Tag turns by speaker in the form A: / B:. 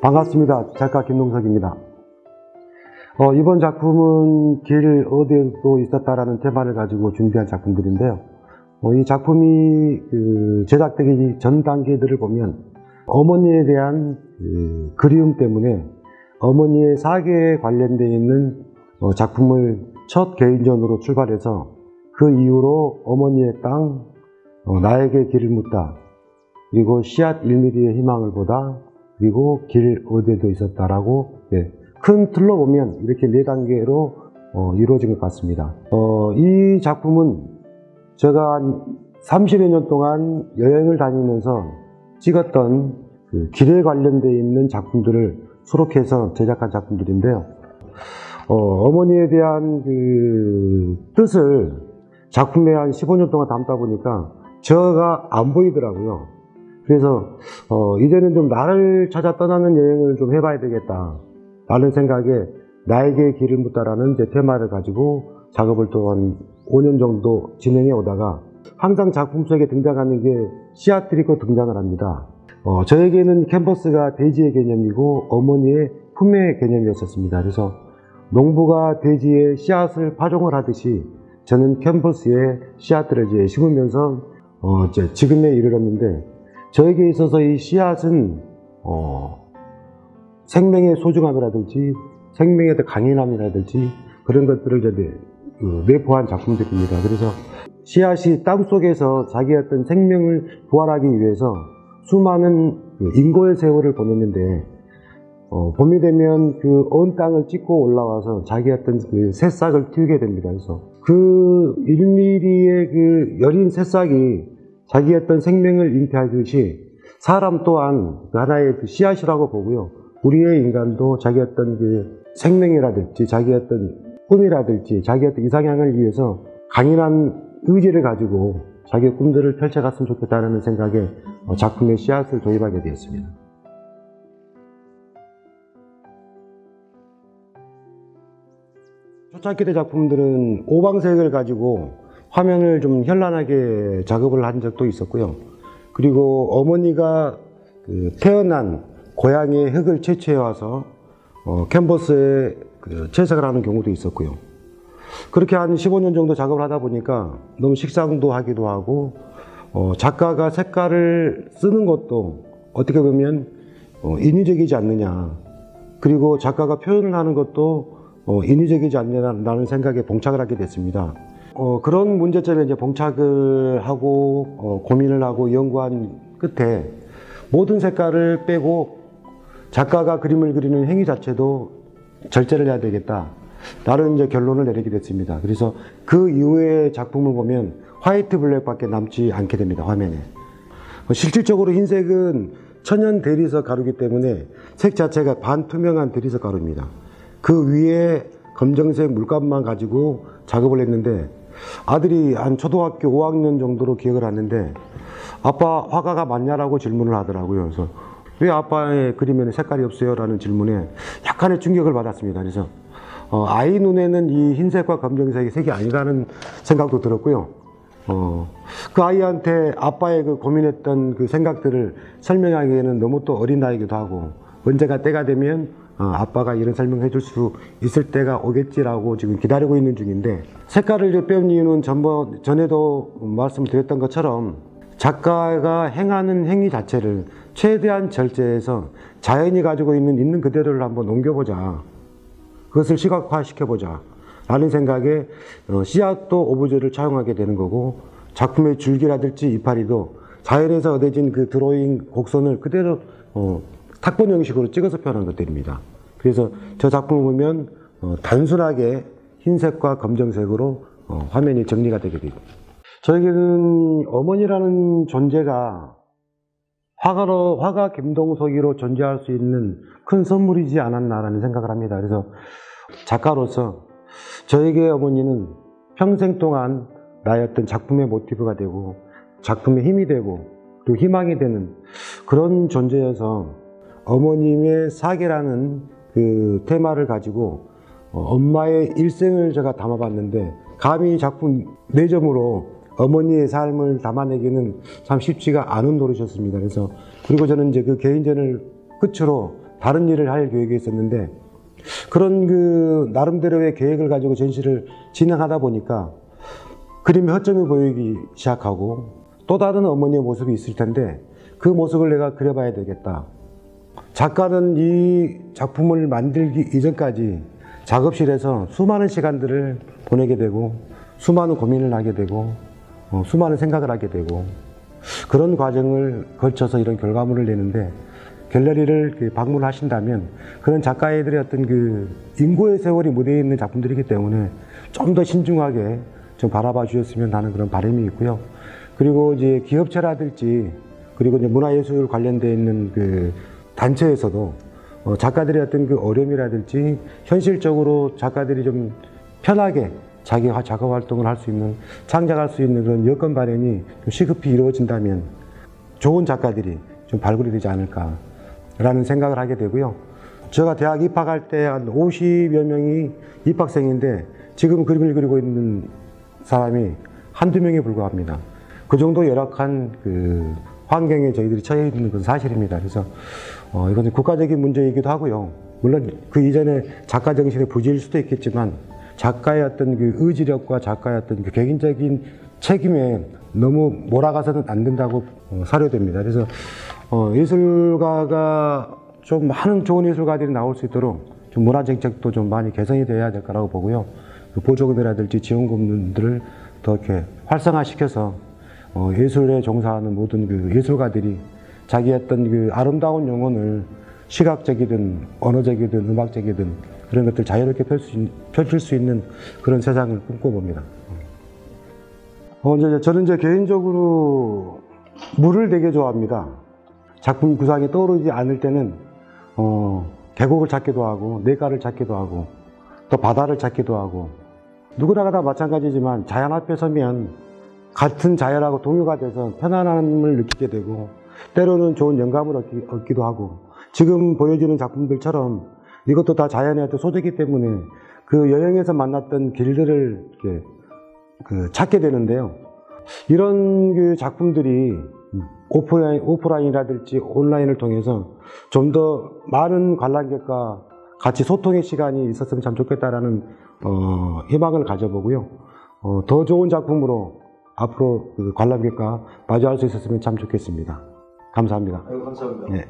A: 반갑습니다. 작가 김동석입니다. 이번 작품은 길 어디에도 있었다라는 테마를 가지고 준비한 작품들인데요. 이 작품이 제작되기 전 단계들을 보면 어머니에 대한 그리움 때문에 어머니의 사계에 관련되어 있는 작품을 첫 개인전으로 출발해서 그 이후로 어머니의 땅, 나에게 길을 묻다, 그리고 씨앗 1mm의 희망을 보다, 그리고 길 어디에도 있었다라고 큰 틀로 보면 이렇게 4단계로 이루어진 것 같습니다. 이 작품은 제가 한 30여 년 동안 여행을 다니면서 찍었던 길에 관련되어 있는 작품들을 수록해서 제작한 작품들인데요. 어머니에 대한 뜻을 작품에 한 15년 동안 담다 보니까 저가 안 보이더라고요. 그래서 이제는 좀 나를 찾아 떠나는 여행을 좀 해봐야 되겠다 라는 생각에 나에게 길을 묻다라는 제 테마를 가지고 작업을 또 한 5년 정도 진행해 오다가 항상 작품 속에 등장하는 게 씨앗들이 꼭 등장을 합니다. 저에게는 캔버스가 대지의 개념이고 어머니의 품의 개념이었습니다. 그래서 농부가 대지에 씨앗을 파종을 하듯이 저는 캔버스에 씨앗들을 이제 심으면서 지금에 이르렀는데, 저에게 있어서 이 씨앗은 생명의 소중함이라든지 생명의 강인함이라든지 그런 것들을 이제 내포한 작품들입니다. 그래서 씨앗이 땅속에서 자기의 어떤 생명을 부활하기 위해서 수많은 인고의 세월을 보냈는데 봄이 되면 언 땅을 찍고 올라와서 자기의 어떤 새싹을 틔우게 됩니다. 그래서 1mm의 여린 새싹이 자기의 어떤 생명을 잉태하듯이 사람 또한 하나의 씨앗이라고 보고요. 우리의 인간도 자기의 어떤 생명이라든지 자기의 어떤 꿈이라든지 자기의 어떤 이상향을 위해서 강인한 의지를 가지고 자기의 꿈들을 펼쳐갔으면 좋겠다는 생각에 작품의 씨앗을 도입하게 되었습니다. 초창기 때 작품들은 오방색을 가지고 화면을 좀 현란하게 작업을 한 적도 있었고요. 그리고 어머니가 태어난 고향의 흙을 채취해 와서 캔버스에 채색을 하는 경우도 있었고요. 그렇게 한 15년 정도 작업을 하다 보니까 너무 식상도 하기도 하고 작가가 색깔을 쓰는 것도 어떻게 보면 인위적이지 않느냐, 그리고 작가가 표현을 하는 것도 인위적이지 않느냐라는 생각에 봉착을 하게 됐습니다. 그런 문제점에 이제 봉착을 하고 고민을 하고 연구한 끝에 모든 색깔을 빼고 작가가 그림을 그리는 행위 자체도 절제를 해야 되겠다 라는 이제 결론을 내리게 됐습니다. 그래서 그 이후의 작품을 보면 화이트 블랙밖에 남지 않게 됩니다. 화면에. 실질적으로 흰색은 천연 대리석 가루이기 때문에 색 자체가 반투명한 대리석 가루입니다. 그 위에 검정색 물감만 가지고 작업을 했는데 아들이 한 초등학교 5학년 정도로 기억을 하는데 아빠 화가가 맞냐라고 질문을 하더라고요. 그래서 왜 아빠의 그림에는 색깔이 없어요? 라는 질문에 약간의 충격을 받았습니다. 그래서 아이 눈에는 이 흰색과 검정색이 색이 아니라는 생각도 들었고요. 그 아이한테 아빠의 고민했던 생각들을 설명하기에는 너무 또 어린 나이기도 하고 언제가 때가 되면 아빠가 이런 설명을 해줄 수 있을 때가 오겠지라고 지금 기다리고 있는 중인데, 색깔을 빼온 이유는 전에도 말씀드렸던 것처럼 작가가 행하는 행위 자체를 최대한 절제해서 자연이 가지고 있는 그대로를 한번 옮겨보자, 그것을 시각화시켜보자 라는 생각에 씨앗도 오브제를 차용하게 되는 거고, 작품의 줄기라든지 이파리도 자연에서 얻어진 드로잉 곡선을 그대로 탁본 형식으로 찍어서 표현한 것들입니다. 그래서 저 작품을 보면 단순하게 흰색과 검정색으로 화면이 정리가 되게 됩니다. 저에게는 어머니라는 존재가 화가 김동석이로 존재할 수 있는 큰 선물이지 않았나라는 생각을 합니다. 그래서 작가로서 저에게 어머니는 평생 동안 나의 어떤 작품의 모티브가 되고 작품의 힘이 되고 또 희망이 되는 그런 존재여서 어머님의 사계라는 테마를 가지고 엄마의 일생을 제가 담아봤는데, 감히 작품 4점으로 어머니의 삶을 담아내기는 참 쉽지가 않은 노릇이었습니다. 그래서 그리고 저는 이제 개인전을 끝으로 다른 일을 할 계획이 있었는데 그런 그 나름대로의 계획을 가지고 전시를 진행하다 보니까 그림의 허점이 보이기 시작하고 또 다른 어머니의 모습이 있을 텐데 그 모습을 내가 그려봐야 되겠다. 작가는 이 작품을 만들기 이전까지 작업실에서 수많은 시간들을 보내게 되고 수많은 고민을 하게 되고 수많은 생각을 하게 되고 그런 과정을 거쳐서 이런 결과물을 내는데 갤러리를 방문하신다면 그런 작가들의 어떤 그 인고의 세월이 묻어 있는 작품들이기 때문에 좀 더 신중하게 좀 바라봐 주셨으면 하는 그런 바람이 있고요. 그리고 이제 기업체라든지 그리고 이제 문화예술 관련되어 있는 그 단체에서도 작가들의 어떤 그 어려움이라든지 현실적으로 작가들이 좀 편하게 자기 작업 활동을 할 수 있는 창작할 수 있는 그런 여건 마련이 좀 시급히 이루어진다면 좋은 작가들이 좀 발굴이 되지 않을까라는 생각을 하게 되고요. 제가 대학 입학할 때 한 50여 명이 입학생인데 지금 그림을 그리고 있는 사람이 한두 명에 불과합니다. 그 정도 열악한 그 환경에 저희들이 처해 있는 건 사실입니다. 그래서 이건 국가적인 문제이기도 하고요. 물론 그 이전에 작가 정신의 부재일 수도 있겠지만 작가의 어떤 그 의지력과 작가의 어떤 그 개인적인 책임에 너무 몰아가서는 안 된다고 사료됩니다. 그래서 예술가가 좀 많은 좋은 예술가들이 나올 수 있도록 좀 문화 정책도 좀 많이 개선이 돼야 될 거라고 보고요. 그 보조금이라든지 지원금들을 더 이렇게 활성화시켜서 예술에 종사하는 모든 그 예술가들이 자기 어떤 그 아름다운 영혼을 시각적이든 언어적이든 음악적이든 그런 것들 자유롭게 펼칠 수 있는 그런 세상을 꿈꿔봅니다. 저는 이제 개인적으로 물을 되게 좋아합니다. 작품 구상이 떠오르지 않을 때는 계곡을 찾기도 하고 냇가를 찾기도 하고 또 바다를 찾기도 하고 누구나 다 마찬가지지만 자연 앞에 서면 같은 자연하고 동요가 돼서 편안함을 느끼게 되고 때로는 좋은 영감을 얻기도 하고 지금 보여지는 작품들처럼 이것도 다 자연의 어떤 소재이기 때문에 그 여행에서 만났던 길들을 이렇게 찾게 되는데요. 이런 그 작품들이 오프라인이라든지 온라인을 통해서 좀 더 많은 관람객과 같이 소통의 시간이 있었으면 참 좋겠다라는 희망을 가져보고요. 더 좋은 작품으로 앞으로 그 관람객과 마주할 수 있었으면 참 좋겠습니다. 감사합니다.
B: 아이고, 감사합니다.
A: 네.